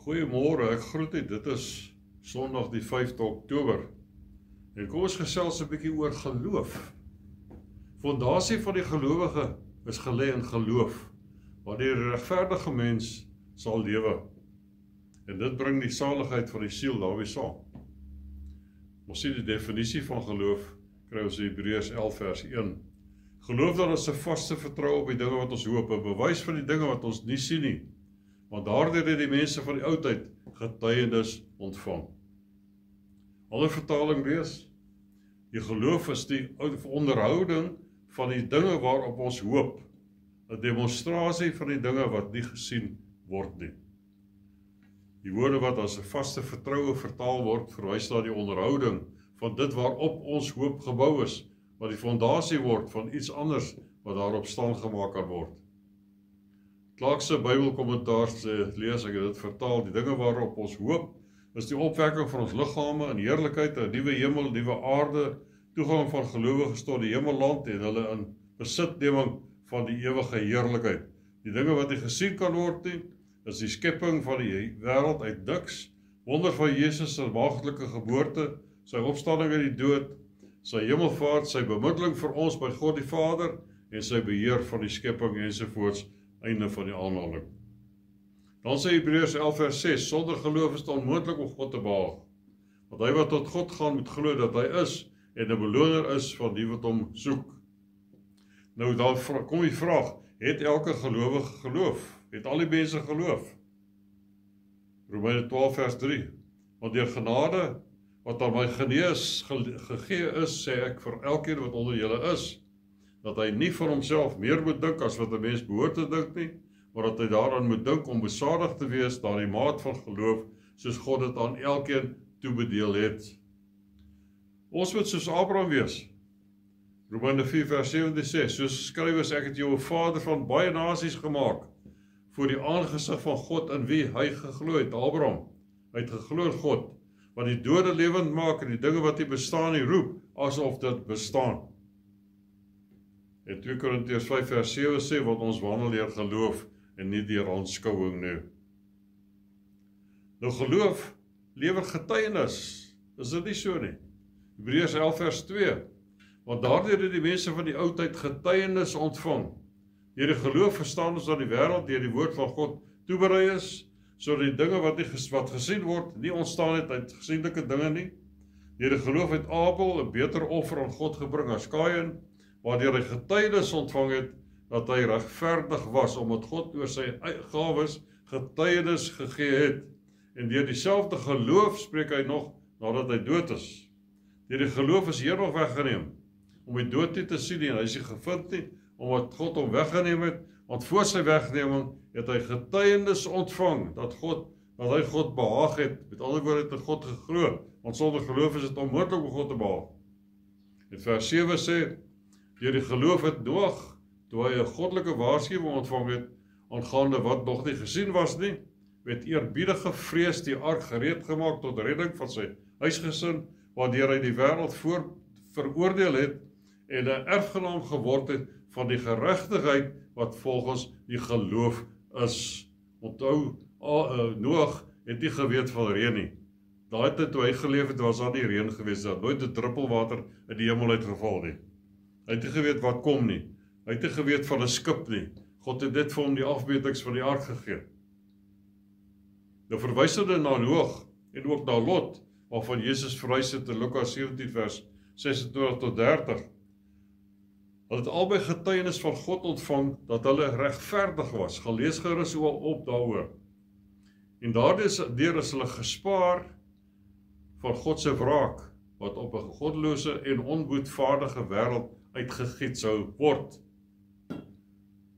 Goeiemôre, ek groet u. Dit is Sondag die 5de Oktober. En kom ons gesels 'n bietjie oor geloof. Fondasie van die gelowige is gelê in geloof, waardeur die regverdige mens sal lewe. En dit bring die saligheid van die siel daarmee saam. Ons sien die definisie van geloof, kry ons in Hebreërs 11 vers 1. Geloof dan is 'n vaste vertroue op die dinge wat ons hoop, 'n bewys van die dinge wat ons nie sien nie. Want daardeur het die mense van die oudheid getuienis ontvang. Alle vertaling lees, die geloof is die onderhouding van die dinge waarop ons hoop, 'n demonstrasie van die dinge wat nie gesien word nie. Die woorde wat as 'n vaste vertroue vertaal word, verwys na die onderhouding van dit waarop ons hoop gebou is, wat die fondasie word van iets anders wat daarop staan gemaak kan word. Clarkse Bybelkommentaars lees ek dit vertaal, die dinge waarop ons hoop, is die opwekking van ons liggame in heerlikheid, 'n nuwe hemel, nuwe aarde, toegang van gelowiges tot die hemelland en hulle in besitneming van die ewige heerlikheid. Die dinge wat nie gesien kan word nie, is die skepping van die wêreld uit niks, wonder van Jesus se maagdelike geboorte, sy opstanding uit die dood, sy hemelvaart, sy bemiddeling vir ons by God die Vader en sy beheer van die skepping ensovoorts. Einde van die aanhaling. Dan sê Hebreërs 11 vers 6, sonder geloof is het onmoontlik om God te behaag. Want hy wat tot God gaan moet glo dat hy is en 'n beloner is van die wat hom soek. Nou dan kom die vraag, het elke gelowige geloof? Het al die mense geloof? Romeine 12 vers 3, want deur genade wat aan my gegee is, sê ek vir elkeen wat onder julle is, dat hy nie van homself meer moet dink as wat 'n mens behoort te dink nie, maar dat hy daaraan moet dink om besadig te wees na die maat van geloof, soos God dit aan elkeen toebedeel het. Ons moet soos Abraham wees. Romeine 4 vers 17 sê, soos skryf is, ek het jou 'n vader van baie nasies gemaak, voor die aangesig van God in wie hy geglo het, Abraham. Hy het geglo in God, wat die dode lewend maak en die dinge wat nie bestaan nie roep, asof dit bestaan. En 2 Korintiërs 5 vers 7 sê, want ons wandel deur geloof en nie deur aanskouing nie. Nou geloof lewer getuienis, is dit nie so nie? Hebreërs 11 vers 2, want daardeur het die mense van die oudheid getuienis ontvang. Deur die geloof verstaan ons dat die wêreld deur die woord van God toeberei is, sodat die dinge wat gesien word, nie ontstaan het uit gesienlike dinge nie. Deur die geloof het Abel 'n beter offer aan God gebring as Kain, waardeur hy getuienis ontvang het, dat hy regverdig was, omdat God oor sy gawes getuienis gegee het. En deur dieselfde geloof spreek hy nog, nadat hy dood is. Deur die geloof is hier nog weggeneem, om die dood nie te sien nie, en hy is nie gevind nie, omdat God hom weggeneem het, want voor sy wegneming het hy getuienis ontvang, dat hy God behaag het, met ander woorde het hy God geglo, want sonder geloof is dit onmoontlik om God te behaag. En vers 7 sê, deur die geloof het Noag, toe hy 'n goddelike waarskuwing ontvang het, aangaande wat nog nie gesien was nie, met eerbiedige vrees die ark gereed gemaak tot redding van sy huisgesin, waardeur hy die wêreld veroordeel het, en 'n erfgenaam geword het van die geregtigheid wat volgens die geloof is. Onthou, Noag het nie geweet van reën nie. Daai tyd toe hy geleef het, was daar nie reën gewees, daar nooit 'n druppel water in die hemel uitgeval nie. Hy het nie geweet wat kom nie. Hy het nie geweet van 'n skip nie. God het dit vir hom die afmetings van die ark gegee. Nou verwysende na Noag en ook na Lot, waarvan Jesus verwys het in Lukas 17 vers 26 tot 30. Hulle het albei getuienis van God ontvang dat hulle regverdig was. Gelees gerus op daaroor. En daardeur is hulle gespaar van God se wraak, wat op 'n goddelose en onboetvaardige wêreld uitgegiet sou word.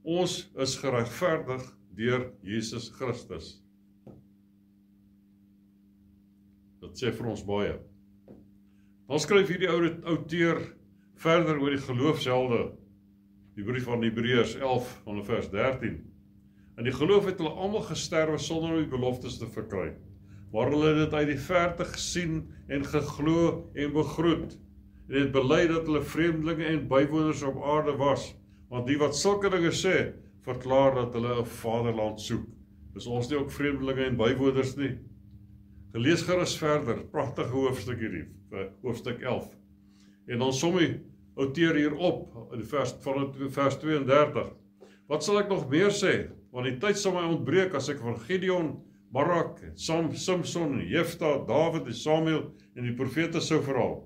Ons is geregverdig deur Jesus Christus. Dat sê vir ons baie. Dan skryf hierdie outeur verder oor die geloofshelde, die brief van Hebreërs 11 van vers 13. In die geloof het hulle almal gesterwe sonder om die beloftes te verkry, maar hulle het dit uit die verte gesien en geglo en begroet, en het bely dat hulle vreemdelinge en bywoners op aarde was, want die wat sulke dinge sê, verklaar dat hulle 'n vaderland soek. Is ons nie ook vreemdelinge en bywoners nie? Gelees gerus verder, pragtige hoofstuk hierdie, hoofstuk 11. En dan som hy outeer hier op, in vers 32. Wat sal ek nog meer sê? Want die tyd sal my ontbreek as ek van Gideon, Barak, Samson, Jefta, Dawid en Samuel en die profete sou verhaal.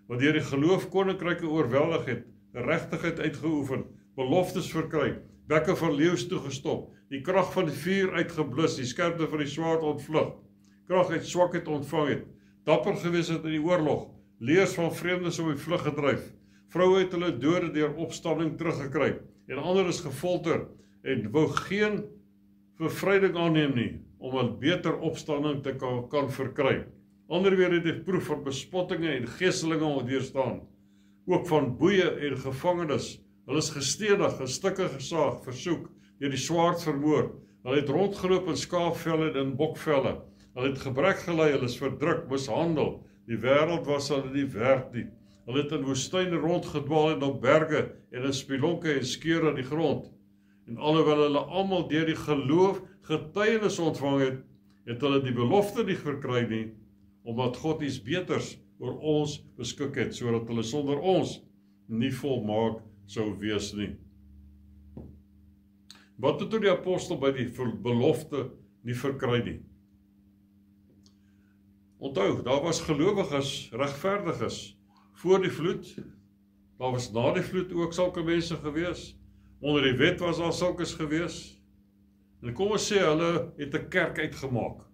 Wat deur die geloof koninkryke oorweldig het, regtigheid uitgeoefen, beloftes verkry, bekke van leeu's toegestop, die krag van die vuur uitgeblus, die skerpte van die swaard ontvlug, krag uit swakheid ontvang het, dapper gewees het in die oorlog, leers van vreemdes op die vlug gedryf, vroue het hulle dode deur opstanding teruggekry, en ander is gefolter, en wou geen bevryding aanneem nie, om 'n beter opstanding te kan verkry. Ander weer het die proef van bespottinge en geestelinge ondeurstaan, ook van boeie en gevangenes. Hulle is gestenig, in stukke gesaag, versoek, deur die swaard vermoor. Hulle het rondgeloop in skaapvelle en in bokvelle. Hulle het gebrek gelei, hulle is verdruk, mishandel. Die wêreld was hulle nie werd nie. Hulle het in woestyne rondgedwaal en op berge en in spelonke en skeure in die grond. En alhoewel hulle almal deur die geloof getuienis ontvang het, het hulle die belofte nie verkry nie, omdat God iets beters oor ons beskik het, sodat hulle sonder ons nie volmaak sou wees nie. Wat het toe die apostel by die belofte nie verkry nie? Onthou, daar was gelowiges, regverdiges, voor die vloed, daar was na die vloed ook sulke mense gewees, onder die wet was daar sulkes gewees, en kom ons sê, hulle het 'n kerk uitgemaak.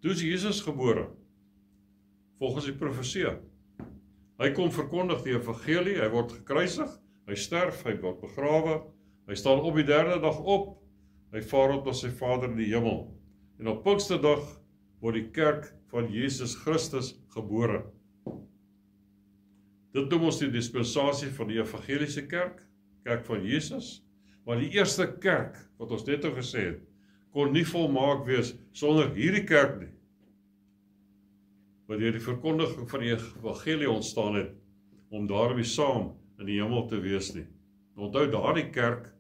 Toe is Jesus gebore, volgens die profesie. Hy kom verkondig die evangelie, hy word gekruisig, hy sterf, hy word begrawe, hy staan op die 3de dag op, hy vaar op na sy Vader in die hemel. En op Pinksterdag word die kerk van Jesus Christus gebore. Dit noem ons die dispensasie van die evangeliese kerk, kerk van Jesus, maar die eerste kerk, wat ons net al gesê het, kon nie volmaak wees sonder hierdie kerk nie, wat deur die verkondiging van die evangelie ontstaan het, om daarmee saam in die hemel te wees nie. Onthou, daardie kerk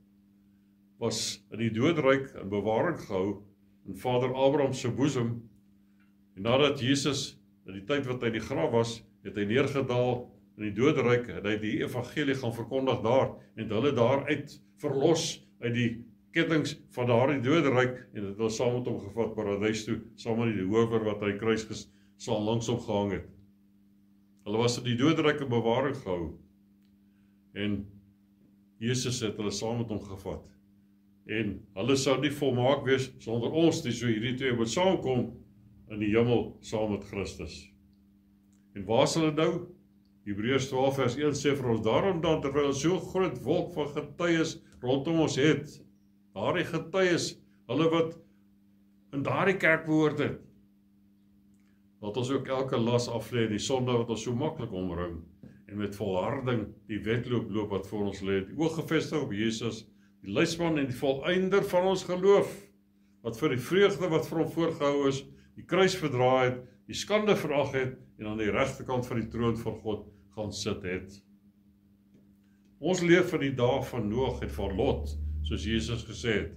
was in die doodryk in bewaring gehou in Vader Abraham se boesem, en nadat Jesus, in die tyd wat hy in die graf was, het hy neergedaal in die doodryk, en hy die evangelie gaan verkondig daar, en hulle daaruit verlos uit die kettings van daardie doodryk, en het was saam met hom gevat paradys toe, saam met die hower wat hy kruis sal langs hom gehang het. Hulle was in die doodryk in bewaring gehou, en Jesus het hulle saam met hom gevat, en hulle sou nie volmaak wees sonder ons nie, so hierdie twee moet saamkom in die hemel saam met Christus. En waar is hulle nou? Hebreërs 12 vers 1 sê vir ons, daarom dan, terwyl so groot wolk van getuies rondom ons het, daardie getuies, hulle wat in daardie kerk behoort het, laat ons ook elke las aflê, die sonde wat ons so maklik omring, en met volharding die wedloop loop wat voor ons lê, die oog gefestig op Jesus, die leidsman en die volëinder van ons geloof, wat vir die vreugde wat vir hom voorgehou is, die kruis verdra het, die skande verag het, en aan die regterkant van die troon van God gaan sit het. Ons leef in die dae van Noag en van Lot, soos Jesus gesê het.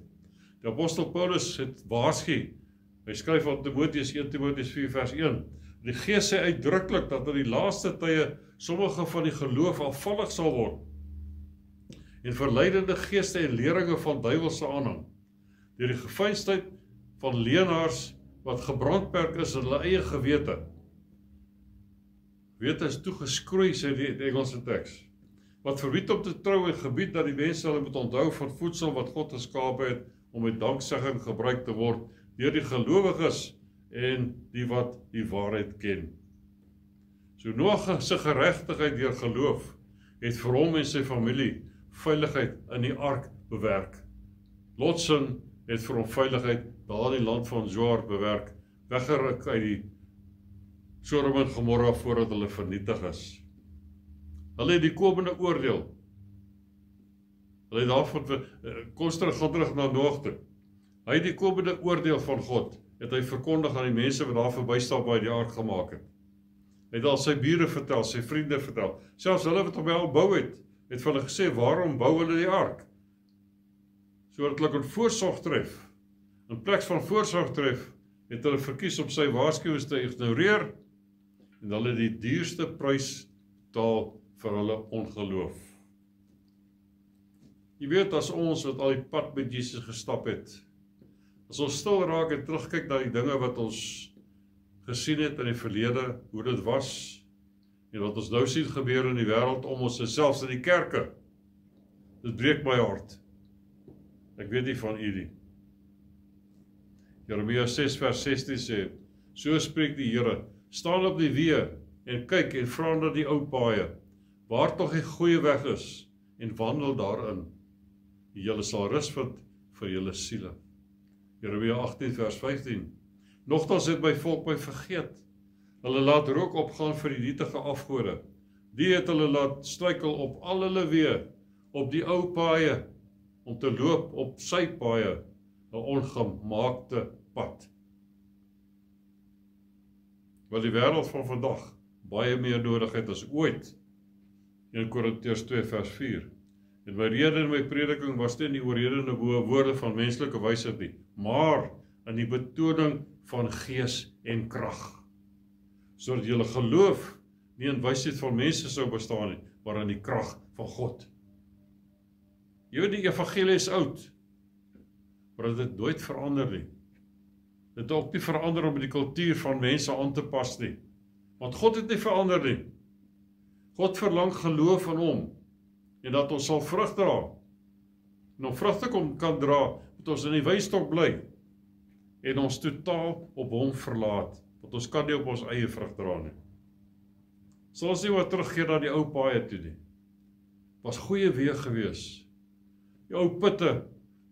Die apostel Paulus het waarsku, hy skryf aan Timoteus 1 Timoteus 4 vers 1, die Gees sê uitdruklik dat in die laaste tye sommige van die geloof afvallig sal word, en verleidende geeste en leringe van duiwelse aanhang, deur die geveinsdheid van leenaars wat gebrandperk is in hulle eie gewete. Wete is toegeskroei, sê die Engelse teks, wat verbied om te trou en gebied dat die mense hulle moet onthou van voedsel wat God geskaap het, om met danksegging gebruik te word, deur die gelowiges en die wat die waarheid ken. So Noag se geregtigheid deur geloof, het vir hom en sy familie veiligheid in die ark bewerk. Lot se het vir hom veiligheid daar in die land van Zoar bewerk, weggeruk uit die Sodom en Gomorra voordat hulle vernietig is. Hulle het die komende oordeel. Hulle het daarvan, kom terug na Noag toe. Hy het die komende oordeel van God, het hy verkondig aan die mense wat daar verbystap by die ark gemaak het. Hy het al sy bure vertel, sy vriende vertel, selfs hulle wat hom al bou het vir hulle gesê, waarom bou hulle die ark? sodat hulle kan voorsorg tref. In plek van voorsorg tref, het hulle verkies om sy waarskuwings te ignoreer en hulle die duurste prys betaal vir hulle ongeloof. Jy weet, as ons wat al die pad met Jesus gestap het, as ons stil raak en terugkyk na die dinge wat ons gesien het in die verlede, hoe dit was, en wat ons nou sien gebeur in die wêreld om ons, selfs in die kerke, dit breek my hart. Ek weet nie van u nie. Jeremia 6 vers 16 sê, so spreek die Here, staan op die weë en kyk en vra na die ou paaie, waar tog die goeie weg is, en wandel daarin. Julle sal rus vind vir julle siele. Jeremia 18 vers 15. Nogtans het my volk my vergeet. Hulle laat rook opgaan vir die nietige afgode. Die het hulle laat struikel op al hulle weë, op die ou paaie, om te loop op sy paaie, 'n ongemaakte pad. Wat die wêreld van vandag baie meer nodig het as ooit. 1 Korintiërs 2 vers 4. En my rede en my prediking was nie die oorredende woorde van menslike wysheid nie, maar in die betoning van gees en krag. Sodat julle geloof nie in wysheid van mense sou bestaan nie, maar in die krag van God. Jy weet, die evangelie is oud, maar dit het nooit verander nie. Dit het ook nie verander om die kultuur van mense aan te pas nie. Want God het nie verander nie. God verlang geloof in hom, en dat ons sal vrug dra. En om vrug te kan dra, moet ons in die wynstok bly, en ons totaal op hom verlaat, want ons kan nie op ons eie vrug dra nie. Sal ons nie wat teruggeer na die ou paaie toe nie. Was goeie weë gewees. Die ou putte,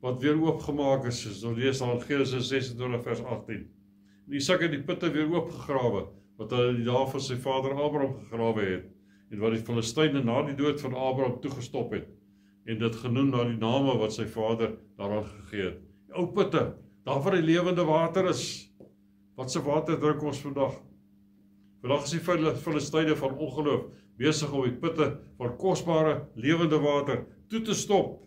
wat weer oopgemaak is, soos ons lees aan Genesis 26 vers 18. En Isak het die putte weer oopgegrawe, wat hy die dae van sy vader Abraham gegrawe het, en wat die Filistyne na die dood van Abraham toegestop het, en dit genoem na die name wat sy vader daaraan gegee het. Die ou putte, daar waar die lewende water is. Wat se water drink ons vandag? Vandag is die Filistyne van ongeloof besig om die putte van kosbare lewende water toe te stop,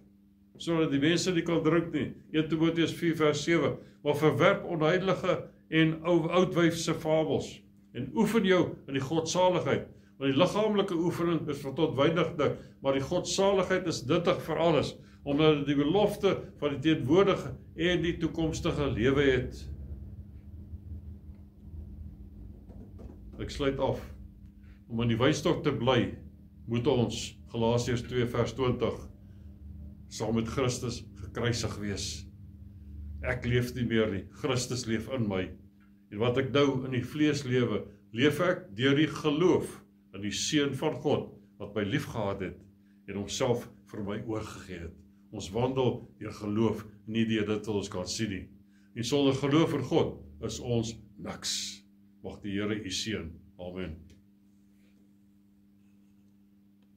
sodat die mense nie kan drink nie. 1 Timoteus 4 vers 7, maar verwerp onheilige en oudwyfse fabels, en oefen jou in die godsaligheid, want die liggaamlike oefening is van tot weinig ding, maar die godsaligheid is nuttig vir alles, omdat die belofte van die teenwoordige en die toekomstige lewe het. Ek sluit af. Om in die wynstok te bly, moet ons, Galasiërs 2 vers 20, saam met Christus gekruisig wees. Ek leef nie meer nie, Christus leef in my. En wat ek nou in die vlees lewe, leef ek deur die geloof in die Seun van God, wat my lief gehad het, en homself vir my oorgegee het. Ons wandel deur geloof, nie deur dit wat ons kan sien nie. En sonder geloof in God is ons niks. Mag die Here u seën. Amen.